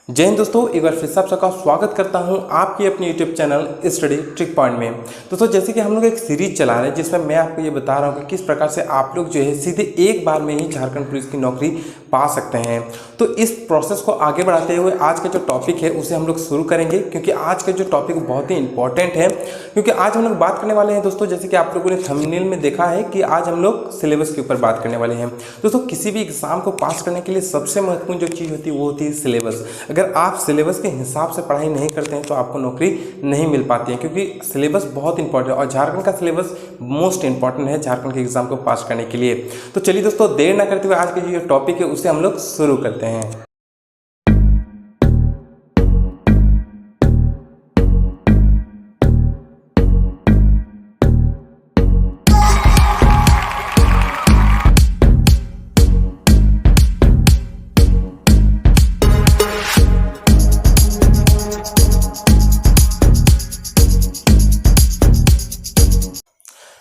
जय हिंद दोस्तों, एक बार फिर से आप सबका स्वागत करता हूं आपके अपने YouTube channel study trick point में। दोस्तों, जैसे कि हम लोग एक सीरीज चला रहे हैं जिसमें मैं आपको ये बता रहा हूं कि किस प्रकार से आप लोग जो है सीधे एक बार में ही झारखंड पुलिस की नौकरी पा सकते हैं। तो इस प्रोसेस को आगे बढ़ाते हुए आज का जो टॉपिक है उसे हम लोग शुरू करेंगे, क्योंकि आज का जो टॉपिक बहुत ही इंपॉर्टेंट है। क्योंकि आज हम लोग बात करने वाले हैं दोस्तों, जैसे कि आप लोगों ने थंबनेल में देखा है कि आज हम लोग सिलेबस के ऊपर बात करने वाले हैं। दोस्तों, किसी भी एग्जाम को पास करने के लिए सबसे महत्वपूर्ण जो चीज़ होती है वो होती है सिलेबस। अगर आप सिलेबस के हिसाब से पढ़ाई नहीं करते हैं तो आपको नौकरी नहीं मिल पाती है, क्योंकि सिलेबस बहुत इंपॉर्टेंट है और झारखंड का सिलेबस मोस्ट इंपॉर्टेंट है झारखंड के एग्जाम को पास करने के लिए। तो चलिए दोस्तों, देर ना करते हुए आज के जो टॉपिक है उसे हम लोग शुरू करते हैं।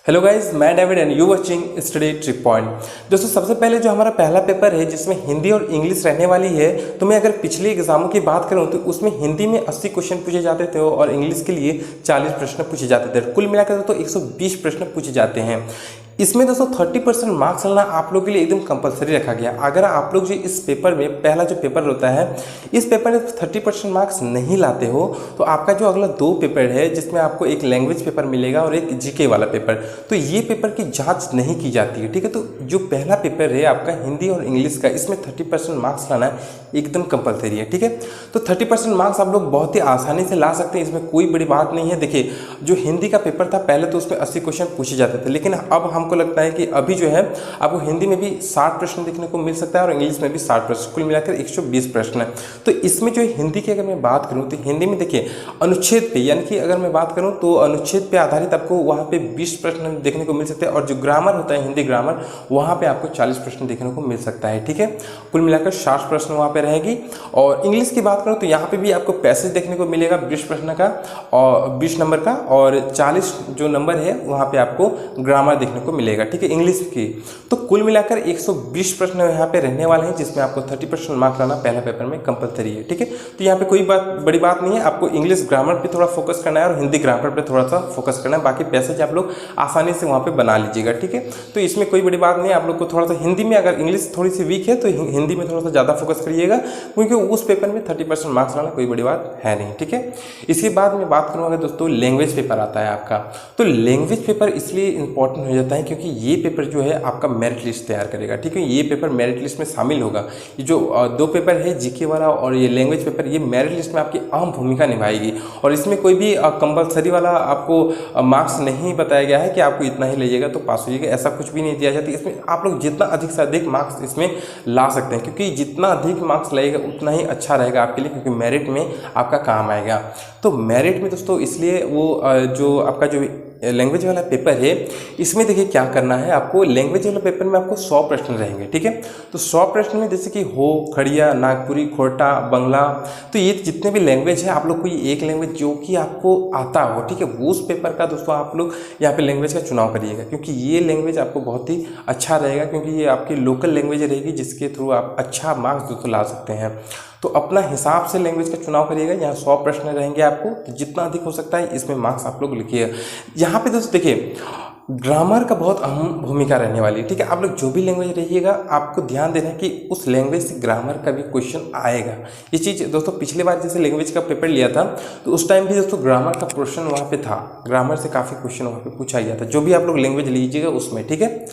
हेलो गाइज, मैं David and you watching study trick point. दोस्तों, सबसे पहले जो हमारा पहला पेपर है जिसमें हिंदी और इंग्लिश रहने वाली है, तो मैं अगर पिछले एग्जामों की बात करूं तो उसमें हिंदी में 80 क्वेश्चन पूछे जाते थे और इंग्लिश के लिए 40 प्रश्न पूछे जाते थे। कुल मिलाकर तो 120 प्रश्न पूछे जाते हैं। इसमें दोस्तों 30% मार्क्स लाना आप लोगों के लिए एकदम कंपलसरी रखा गया। अगर आप लोग जो इस पेपर में पहला जो पेपर होता है इस पेपर में 30% मार्क्स नहीं लाते हो तो आपका जो अगला 2 पेपर है जिसमें आपको एक लैंग्वेज पेपर मिलेगा और एक जीके वाला पेपर, तो ये पेपर की जांच नहीं की जाती है। ठीक है, तो जो पहला पेपर है आपका हिंदी और इंग्लिश का, इसमें 30% मार्क्स लाना एकदम कंपलसरी है। ठीक है, तो 30% मार्क्स आप लोग बहुत ही आसानी से ला सकते हैं, इसमें कोई बड़ी बात नहीं है। देखिए, जो हिंदी का पेपर था पहले तो उसमें 80 क्वेश्चन पूछे जाते थे, लेकिन अब हमको लगता है कि अभी जो है आपको हिंदी में भी 60 प्रश्न देखने को मिल सकता है और इंग्लिश में भी 60 प्रश्न, कुल मिलाकर 120 प्रश्न है। तो इसमें जो हिंदी की अगर मैं बात करूं तो हिंदी में देखिए अनुच्छेद पे, यानी कि अगर मैं बात करूं तो अनुच्छेद पे आधारित आपको वहां पे 20 प्रश्न देखने को मिल सकते हैं और जो ग्रामर होता है हिंदी ग्रामर, वहां पे आपको 40 प्रश्न देखने को मिल सकता है। ठीक है, कुल मिलाकर 60 प्रश्न वहां पे रहेगी। और इंग्लिश की बात करूं तो यहाँ पे भी आपको पैसेज देखने को मिलेगा 20 प्रश्न का और 20 नंबर का, और 40 जो नंबर है वहाँ पे आपको ग्रामर देखने को मिलेगा। ठीक है, इंग्लिश की। तो कुल मिलाकर 120 प्रश्न यहाँ पे रहने वाले हैं जिसमें आपको 30% मार्क्स लाना पहला पेपर में कंपलसरी है। ठीक है, तो यहाँ पे कोई बड़ी बात नहीं है। आपको इंग्लिश ग्रामर पे थोड़ा फोकस करना है और हिंदी ग्रामर पे थोड़ा सा फोकस करना है, बाकी पैसेज आप लोग आसानी से वहाँ पे बना लीजिएगा। ठीक है, तो इसमें कोई बड़ी बात नहीं है। आप लोग को थोड़ा सा हिंदी में, अगर इंग्लिश थोड़ी सी वीक है तो हिंदी में थोड़ा सा ज़्यादा फोकस करिएगा, क्योंकि उस पेपर में 30% मार्क्स लाना कोई बड़ी बात है नहीं। ठीक है, इसके बाद मैं बात करूँगा दोस्तों, लैंग्वेज पेपर आता है आपका। तो लैंग्वेज पेपर इसलिए इंपॉर्टेंट हो जाता है क्योंकि ये पेपर जो है आपका मेरिट लिस्ट तैयार करेगा। ठीक है, ये पेपर मेरिट लिस्ट में शामिल होगा। ये जो 2 पेपर है जीके वाला और ये लैंग्वेज पेपर, ये मेरिट लिस्ट में आपकी अहम भूमिका निभाएगी। और इसमें कोई भी कंपलसरी वाला आपको मार्क्स नहीं बताया गया है कि आपको इतना ही लीजिएगा तो पास होइएगा, ऐसा कुछ भी नहीं दिया जाता। इसमें आप लोग जितना अधिक से अधिक मार्क्स इसमें ला सकते हैं, क्योंकि जितना अधिक मार्क्स लाइएगा उतना ही अच्छा रहेगा आपके लिए, क्योंकि मेरिट में आपका काम आएगा। तो मेरिट में दोस्तों इसलिए वो जो आपका जो लैंग्वेज वाला पेपर है इसमें देखिए क्या करना है आपको। लैंग्वेज वाला पेपर में आपको 100 प्रश्न रहेंगे। ठीक है, तो 100 प्रश्न में जैसे कि हो, खड़िया, नागपुरी, खोरटा, बंगला, तो ये जितने भी लैंग्वेज है आप लोग कोई एक लैंग्वेज जो कि आपको आता हो, ठीक है, वो उस पेपर का दोस्तों आप लोग यहाँ पे लैंग्वेज का चुनाव करिएगा, क्योंकि ये लैंग्वेज आपको बहुत ही अच्छा रहेगा, क्योंकि ये आपकी लोकल लैंग्वेज रहेगी जिसके थ्रू आप अच्छा मार्क्स दोस्तों ला सकते हैं। तो अपना हिसाब से लैंग्वेज का चुनाव करिएगा। यहाँ 100 प्रश्न रहेंगे आपको, तो जितना अधिक हो सकता है इसमें मार्क्स आप लोग लिखिएगा। यहाँ पे दोस्तों देखिए ग्रामर का बहुत अहम भूमिका रहने वाली है। ठीक है, आप लोग जो भी लैंग्वेज रहिएगा आपको ध्यान देना है कि उस लैंग्वेज से ग्रामर का भी क्वेश्चन आएगा। ये चीज़ दोस्तों पिछले बार जैसे लैंग्वेज का पेपर लिया था तो उस टाइम भी दोस्तों ग्रामर का क्वेश्चन वहाँ पे था, ग्रामर से काफ़ी क्वेश्चन वहाँ पे पूछा गया था, जो भी आप लोग लैंग्वेज लीजिएगा उसमें। ठीक है,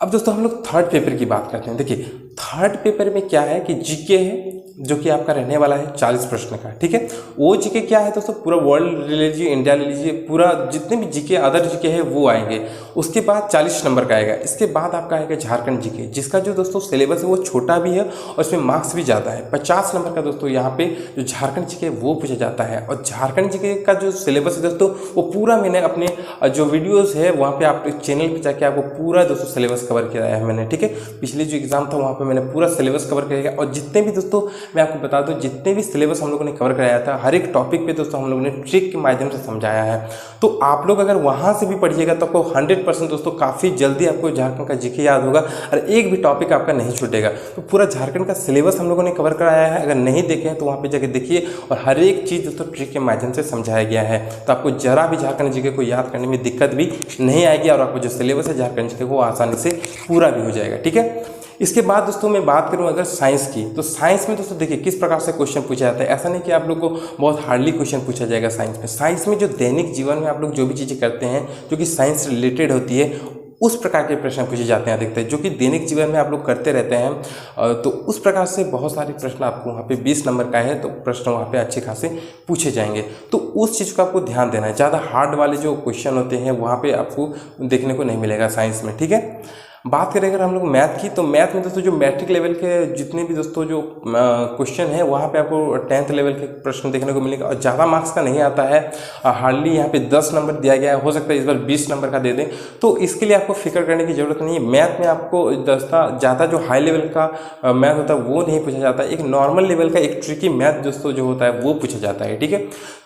अब दोस्तों हम लोग थर्ड पेपर की बात करते हैं। देखिए, थर्ड पेपर में क्या है कि जीके है जो कि आपका रहने वाला है 40 प्रश्न का। ठीक है, वो जीके क्या है दोस्तों, पूरा वर्ल्ड ले लीजिए, इंडिया ले लीजिए, पूरा जितने भी जीके अदर जीके है वो आएंगे। उसके बाद 40 नंबर का आएगा। इसके बाद आपका आएगा झारखंड जीके, जिसका जो दोस्तों सिलेबस है वो छोटा भी है और इसमें मार्क्स भी ज़्यादा है। 50 नंबर का दोस्तों यहाँ पे जो झारखंड जीके वो पूछा जाता है। और झारखंड जीके का जो सिलेबस है दोस्तों वो पूरा मैंने अपने जो वीडियोज़ है वहाँ पर आप चैनल पर जाके आपको पूरा दोस्तों सिलेबस कवर किया है मैंने। ठीक है, पिछले जो एग्जाम था वहाँ पर मैंने पूरा सिलेबस कवर किया। और जितने भी दोस्तों मैं आपको बता दूं जितने भी सिलेबस हम लोगों ने कवर कराया था हर एक टॉपिक पे दोस्तों हम लोगों ने ट्रिक के माध्यम से समझाया है। तो आप लोग अगर वहाँ से भी पढ़िएगा तो आपको 100% दोस्तों काफ़ी जल्दी आपको झारखंड का जीके याद होगा और एक भी टॉपिक आपका नहीं छूटेगा। तो पूरा झारखंड का सिलेबस हम लोगों ने कवर कराया है, अगर नहीं देखे हैं तो वहाँ पे जाके देखिए और हर एक चीज़ दोस्तों ट्रिक के माध्यम से समझाया गया है। तो आपको जरा भी झारखंड जीके को याद करने में दिक्कत भी नहीं आएगी और आपको जो सिलेबस है झारखंड जीके को आसानी से पूरा भी हो जाएगा। ठीक है, इसके बाद दोस्तों मैं बात करूं अगर साइंस की, तो साइंस में दोस्तों देखिए किस प्रकार से क्वेश्चन पूछा जाता है। ऐसा नहीं कि आप लोग को बहुत हार्डली क्वेश्चन पूछा जाएगा साइंस में। साइंस में जो दैनिक जीवन में आप लोग जो भी चीज़ें करते हैं जो कि साइंस से रिलेटेड होती है उस प्रकार के प्रश्न पूछे जाते हैं अधिकतर, जो कि दैनिक जीवन में आप लोग करते रहते हैं। तो उस प्रकार से बहुत सारे प्रश्न आपको वहाँ पे 20 नंबर का है तो प्रश्न वहाँ पे अच्छे खासे पूछे जाएंगे। तो उस चीज़ को आपको ध्यान देना है, ज़्यादा हार्ड वाले जो क्वेश्चन होते हैं वहाँ पे आपको देखने को नहीं मिलेगा साइंस में। ठीक है, बात करें अगर हम लोग मैथ की, तो मैथ में दोस्तों जो मैट्रिक लेवल के जितने भी दोस्तों जो क्वेश्चन है वहाँ पे आपको 10th लेवल के प्रश्न देखने को मिलेगा और ज़्यादा मार्क्स का नहीं आता है। हार्डली यहाँ पे 10 नंबर दिया गया है, हो सकता है इस बार 20 नंबर का दे दें। तो इसके लिए आपको फिक्र करने की ज़रूरत नहीं है। मैथ में आपको ज़्यादा जो हाई लेवल का मैथ होता है वो नहीं पूछा जाता है, एक नॉर्मल लेवल का एक ट्रिकी मैथ दोस्तों जो होता है वो पूछा जाता है। ठीक है,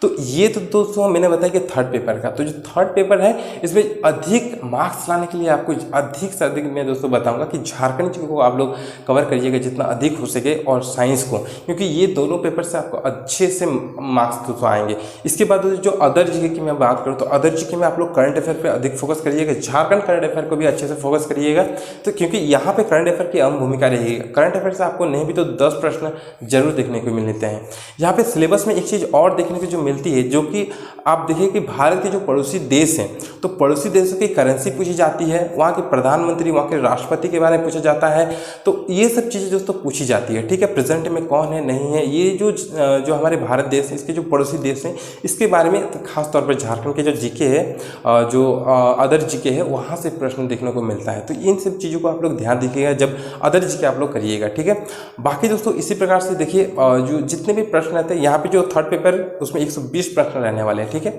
तो ये तो दोस्तों मैंने बताया कि थर्ड पेपर का, तो जो थर्ड पेपर है इसमें अधिक मार्क्स लाने के लिए आपको अधिक से अधिक मैं दोस्तों बताऊंगा कि झारखंड जीके को आप लोग कवर करिएगा जितना अधिक हो सके और साइंस को, क्योंकि ये दोनों पेपर से आपको अच्छे से मार्क्स दोस्तों आएंगे। इसके बाद जो अदर जीके की मैं बात करूँ तो अदर जीके में आप लोग करंट अफेयर पे अधिक फोकस करिएगा, झारखंड करंट अफेयर को भी अच्छे से फोकस करिएगा। तो क्योंकि यहाँ पे करंट अफेयर की अहम भूमिका रहेगी, करंट अफेयर से आपको नहीं भी तो 10 प्रश्न जरूर देखने को मिलते हैं। यहाँ पे सिलेबस में एक चीज़ और देखने को जो मिलती है, जो कि आप देखिए कि भारत के जो पड़ोसी देश हैं तो पड़ोसी देशों की करेंसी पूछी जाती है, वहाँ के प्रधानमंत्री वहाँ के राष्ट्रपति के बारे में पूछा जाता है। तो ये सब चीज़ें दोस्तों पूछी जाती है। ठीक है, प्रेजेंट में कौन है नहीं है, ये जो हमारे भारत देश है इसके जो पड़ोसी देश हैं इसके बारे में खास तौर पर झारखंड के जो जीके है जो अदर जीके है वहाँ से प्रश्न देखने को मिलता है। तो इन सब चीज़ों को आप लोग ध्यान दीजिएगा जब अदर जीके आप लोग करिएगा। ठीक है, बाकी दोस्तों इसी प्रकार से देखिए जो जितने भी प्रश्न रहते हैं यहाँ पे जो थर्ड पेपर उसमें 120 प्रश्न रहने वाले हैं। ठीक है,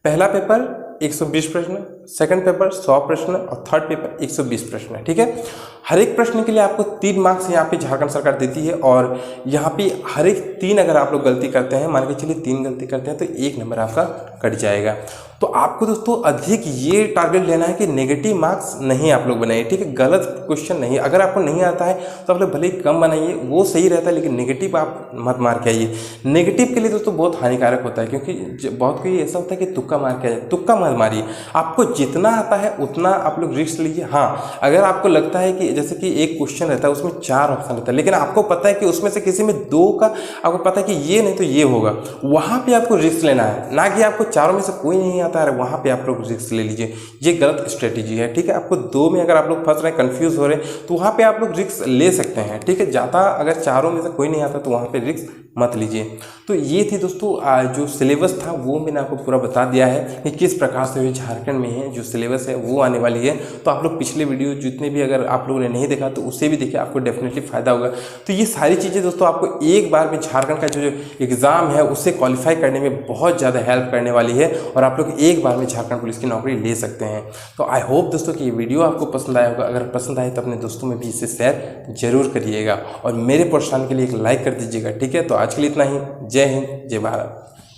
पहला पेपर 120 प्रश्न, सेकंड पेपर 100 प्रश्न और थर्ड पेपर 120 प्रश्न है। ठीक है, हर एक प्रश्न के लिए आपको 3 मार्क्स यहाँ पे झारखंड सरकार देती है और यहाँ पे हर एक 3 अगर आप लोग गलती करते हैं, मान के चलिए 3 गलती करते हैं तो 1 नंबर आपका कट जाएगा। तो आपको दोस्तों अधिक ये टारगेट लेना है कि नेगेटिव मार्क्स नहीं आप लोग बनाइए। ठीक है, गलत क्वेश्चन नहीं, अगर आपको नहीं आता है तो आप लोग भले ही कम बनाइए, वो सही रहता है, लेकिन नेगेटिव आप मत मार के आइए। नेगेटिव के लिए दोस्तों बहुत हानिकारक होता है, क्योंकि बहुत कोई ऐसा होता है कि तुक्का मार के आए, तुक्का मत मारिए। आपको जितना आता है उतना आप लोग रिस्क लीजिए। हाँ, अगर आपको लगता है कि जैसे कि एक क्वेश्चन रहता है उसमें 4 ऑप्शन रहता है, लेकिन आपको पता है कि उसमें से किसी में 2 का आपको पता है कि ये नहीं तो ये होगा, वहाँ पे आपको रिस्क लेना है, ना कि आपको चारों में से कोई नहीं आता है वहाँ पे आप लोग रिस्क ले लीजिए। ये गलत स्ट्रेटेजी है। ठीक है, आपको 2 में अगर आप लोग फंस रहे हैं, कंफ्यूज हो रहे हैं, तो वहाँ पे आप लोग रिस्क ले सकते हैं। ठीक है, ज़्यादा अगर चारों में से कोई नहीं आता तो वहाँ पे रिस्क मत लीजिए। तो ये थी दोस्तों जो सिलेबस था वो मैंने आपको पूरा बता दिया है कि किस प्रकार से झारखंड में है जो सिलेबस है वो आने वाली है। तो आप लोग पिछले वीडियो जितने भी अगर आप लोगों ने नहीं देखा तो उससे भी देखिए, आपको डेफिनेटली फायदा होगा। तो ये सारी चीज़ें दोस्तों आपको एक बार में झारखंड का जो एग्ज़ाम है उससे क्वालिफाई करने में बहुत ज़्यादा हेल्प करने वाली है और आप लोग एक बार में झारखंड पुलिस की नौकरी ले सकते हैं। तो आई होप दोस्तों कि ये वीडियो आपको पसंद आया होगा। अगर पसंद आए तो अपने दोस्तों में भी इसे शेयर जरूर करिएगा और मेरे प्रोत्साहन के लिए एक लाइक कर दीजिएगा। ठीक है, तो आज के लिए इतना ही। जय हिंद, जय भारत।